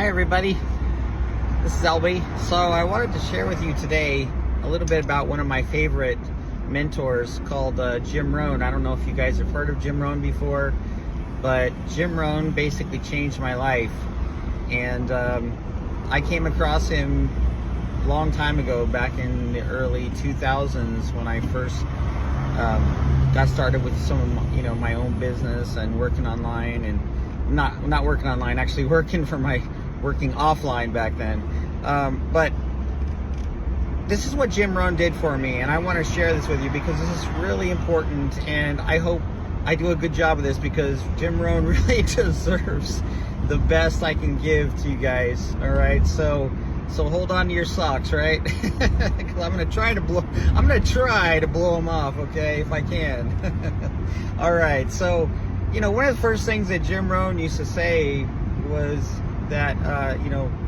Hi everybody, this is Albie. So I wanted to share with you today a little bit about one of my favorite mentors called Jim Rohn. I don't know if you guys have heard of Jim Rohn before, but Jim Rohn basically changed my life. And I came across him a long time ago, back in the early 2000s, when I first got started with some of my own business and working online, and not working online, actually working offline back then. But this is what Jim Rohn did for me, and I want to share this with you because this is really important, and I hope I do a good job of this, because Jim Rohn really deserves the best I can give to you guys. All right, so hold on to your socks, right? Because I'm gonna try to blow them off, okay, if I can. All right, so one of the first things that Jim Rohn used to say was that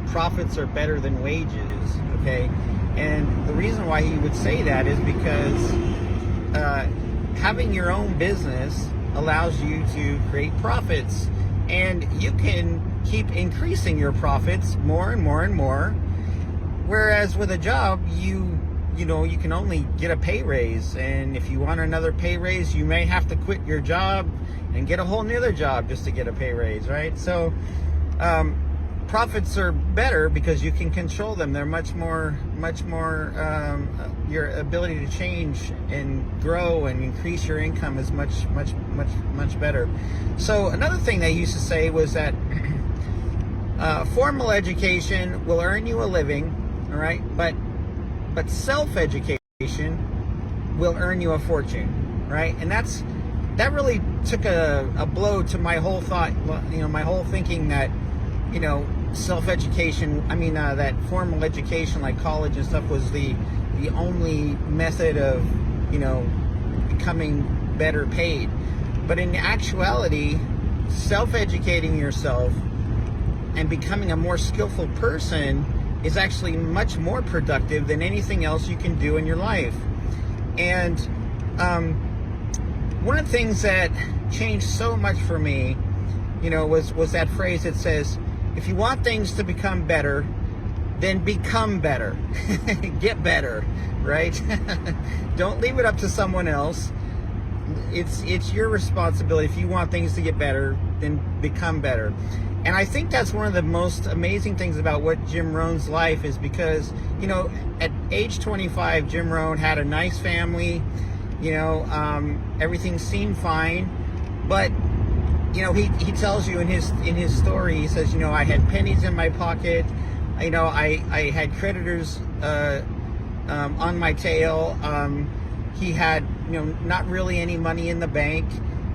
profits are better than wages, okay? And the reason why he would say that is because having your own business allows you to create profits, and you can keep increasing your profits more and more and more. Whereas with a job, you can only get a pay raise, and if you want another pay raise, you may have to quit your job and get a whole nother job just to get a pay raise, right? So profits are better because you can control them. They're much more your ability to change and grow and increase your income is much better. So another thing they used to say was that formal education will earn you a living, all right, but self-education will earn you a fortune, right? And that really took a blow to my whole thought, my whole thinking that self-education, that formal education like college and stuff was the only method of becoming better paid. But in actuality, self-educating yourself and becoming a more skillful person is actually much more productive than anything else you can do in your life. And one of the things that changed so much for me, was that phrase that says, if you want things to become better, then become better. Get better, right? Don't leave it up to someone else. It's your responsibility. If you want things to get better, then become better. And I think that's one of the most amazing things about what Jim Rohn's life is, because, at age 25, Jim Rohn had a nice family, everything seemed fine, but, he tells you in his story, he says, I had pennies in my pocket, I had creditors on my tail, he had, not really any money in the bank,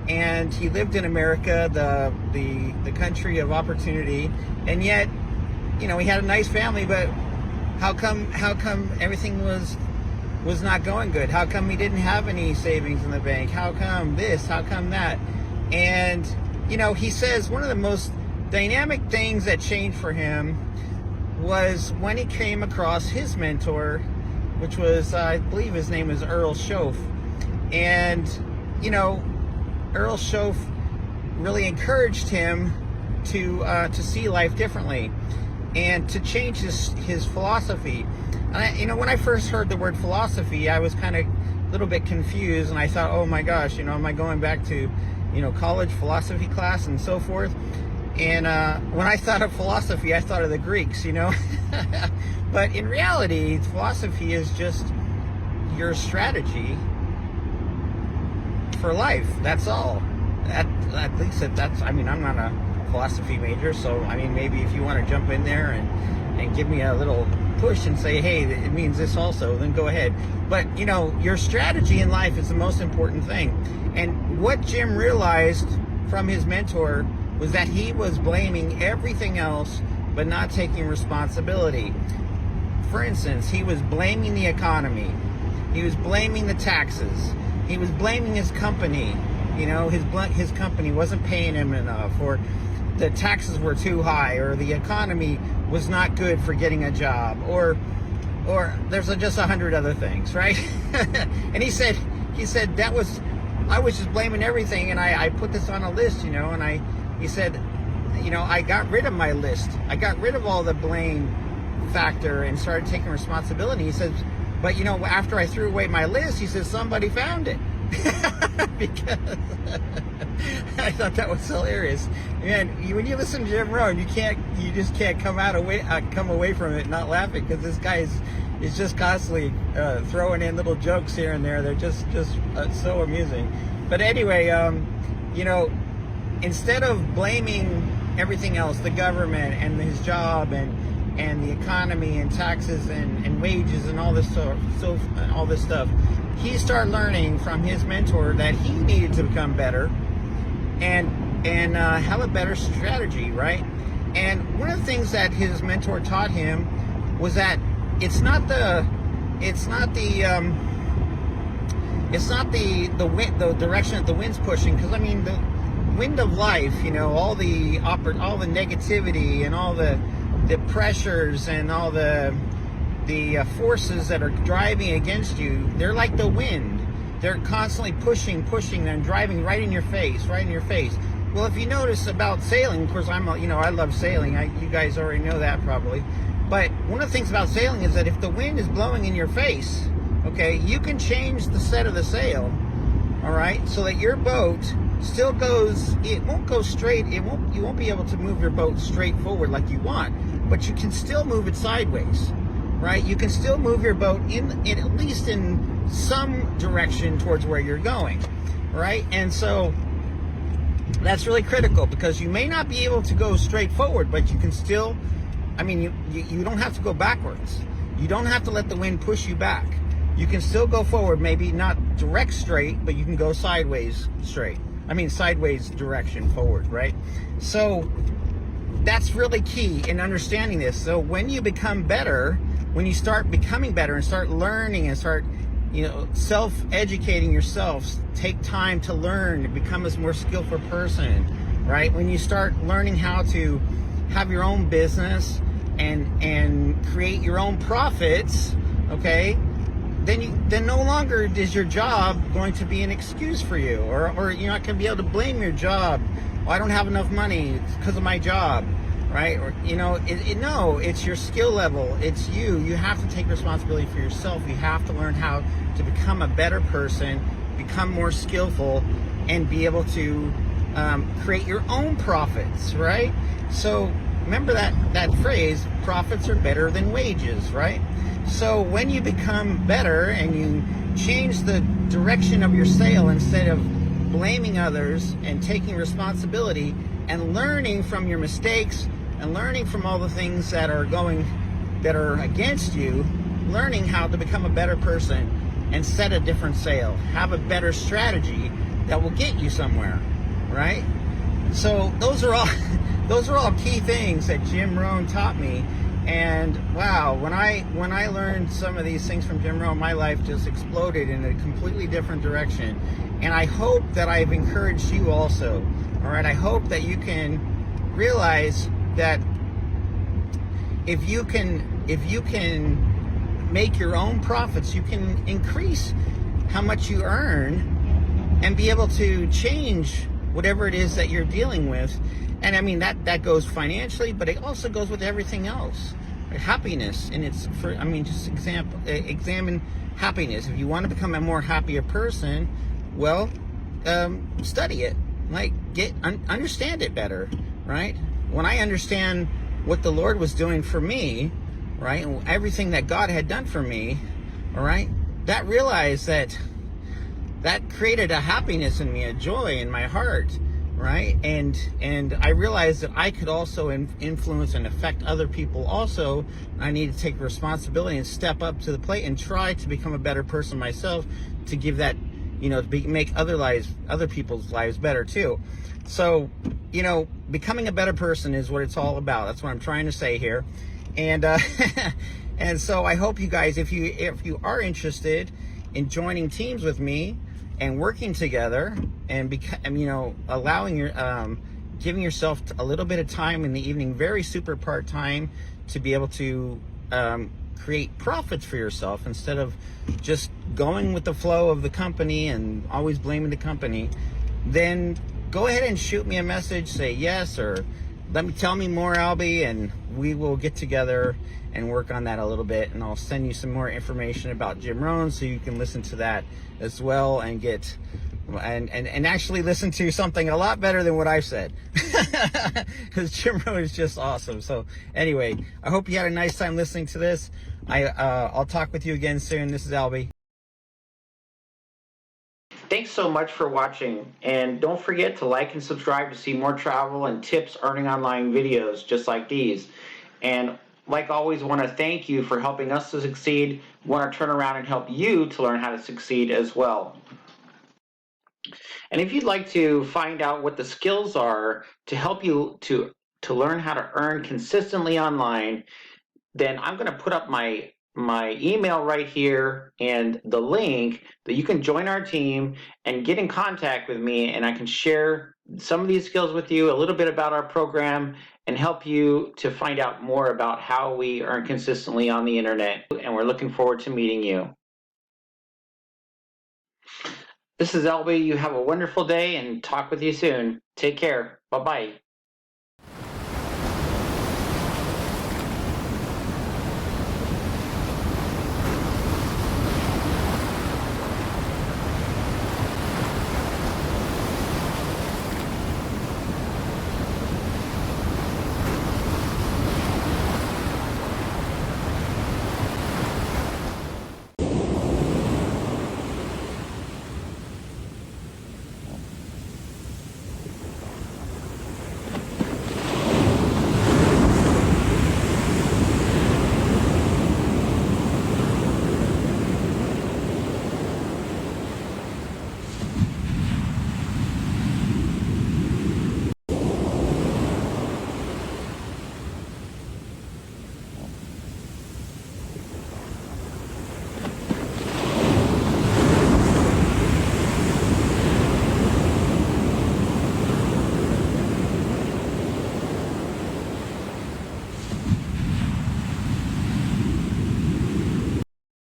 and he lived in America, the country of opportunity, and yet, he had a nice family, but how come everything was not going good? How come he didn't have any savings in the bank? How come this? How come that? And, he says one of the most dynamic things that changed for him was when he came across his mentor, which was, I believe his name was Earl Shoaff. And, Earl Shoaff really encouraged him to see life differently and to change his philosophy. And when I first heard the word philosophy, I was kind of a little bit confused, and I thought, oh my gosh, am I going back to college philosophy class and so forth? And when I thought of philosophy, I thought of the Greeks, But in reality, philosophy is just your strategy for life. That's all. At least that's. I'm not a philosophy major, so maybe if you want to jump in there and give me a little push and say, hey, it means this also, then go ahead. But your strategy in life is the most important thing. And what Jim realized from his mentor was that he was blaming everything else but not taking responsibility. For instance, he was blaming the economy. He was blaming the taxes. He was blaming his company. His company wasn't paying him enough, or the taxes were too high, or the economy was not good for getting a job, or there's just 100 other things, right? And he said I was just blaming everything, and I put this on a list, and he said, I got rid of my list. I got rid of all the blame factor and started taking responsibility. He says, but after I threw away my list, he says, somebody found it. Because I thought that was hilarious. And when you listen to Jim Rohn, you just can't come away from it not laughing, because this guy is just constantly throwing in little jokes here and there. They're just so amusing. But anyway, instead of blaming everything else, the government and his job and the economy and taxes and wages and all this all this stuff, he started learning from his mentor that he needed to become better and have a better strategy, right? And one of the things that his mentor taught him was that it's not the direction that the wind's pushing, because the wind of life, all the negativity and all the pressures and all the forces that are driving against you, they're like the wind. They're constantly pushing and driving right in your face. Well, if you notice about sailing, of course, I love sailing. You guys already know that probably. But one of the things about sailing is that if the wind is blowing in your face, okay, you can change the set of the sail, all right, so that your boat still goes. It won't go straight. You won't be able to move your boat straight forward like you want, but you can still move it sideways, right? You can still move your boat in at least in some direction towards where you're going, right? And so that's really critical, because you may not be able to go straight forward, but you can still. You don't have to go backwards. You don't have to let the wind push you back. You can still go forward, maybe not direct straight, but you can go sideways straight. Sideways direction forward, right? So that's really key in understanding this. So when you become better, when you start becoming better and start learning and start, self-educating yourself, take time to learn to become a more skillful person, right? When you start learning how to have your own business and create your own profits, okay, then no longer is your job going to be an excuse for you, or you're not going to be able to blame your job. Well, I don't have enough money, it's because of my job, right? Or no, it's your skill level. It's you. You have to take responsibility for yourself. You have to learn how to become a better person, become more skillful, and be able to create your own profits, right? So remember that phrase, profits are better than wages, right? So when you become better and you change the direction of your sail, instead of blaming others and taking responsibility and learning from your mistakes and learning from all the things that are against you, learning how to become a better person and set a different sail, have a better strategy that will get you somewhere, right? So those are all key things that Jim Rohn taught me. And wow, when I learned some of these things from Jim Rohn, my life just exploded in a completely different direction. And I hope that I've encouraged you also. All right, I hope that you can realize that if you can make your own profits, you can increase how much you earn and be able to change whatever it is that you're dealing with. And that goes financially, but it also goes with everything else. Happiness, and just examine happiness. If you want to become a more happier person, well, study it. Understand it better, right? When I understand what the Lord was doing for me, right, and everything that God had done for me, all right, that created a happiness in me, a joy in my heart, right? And I realized that I could also influence and affect other people also. I need to take responsibility and step up to the plate and try to become a better person myself, to give that, make other people's lives better too. So, becoming a better person is what it's all about. That's what I'm trying to say here. And and so I hope you guys, if you are interested in joining teams with me and working together and allowing giving yourself a little bit of time in the evening, very super part-time, to be able to create profits for yourself instead of just going with the flow of the company and always blaming the company, then go ahead and shoot me a message, say yes, or tell me more, Albie, and we will get together and work on that a little bit, and I'll send you some more information about Jim Rohn so you can listen to that as well and get and actually listen to something a lot better than what I've said, because Jim Rohn is just awesome. So anyway, I hope you had a nice time listening to this. I'll talk with you again soon. This is Albie. Thanks so much for watching, and don't forget to like and subscribe to see more travel and tips earning online videos just like these. And like always, want to thank you for helping us to succeed. Want to turn around and help you to learn how to succeed as well. And if you'd like to find out what the skills are to help you to learn how to earn consistently online, then I'm going to put up my email right here and the link that you can join our team and get in contact with me, and I can share some of these skills with you, a little bit about our program, and help you to find out more about how we earn consistently on the internet. And we're looking forward to meeting you. This is Albie. You have a wonderful day, and talk with you soon. Take care. Bye-bye.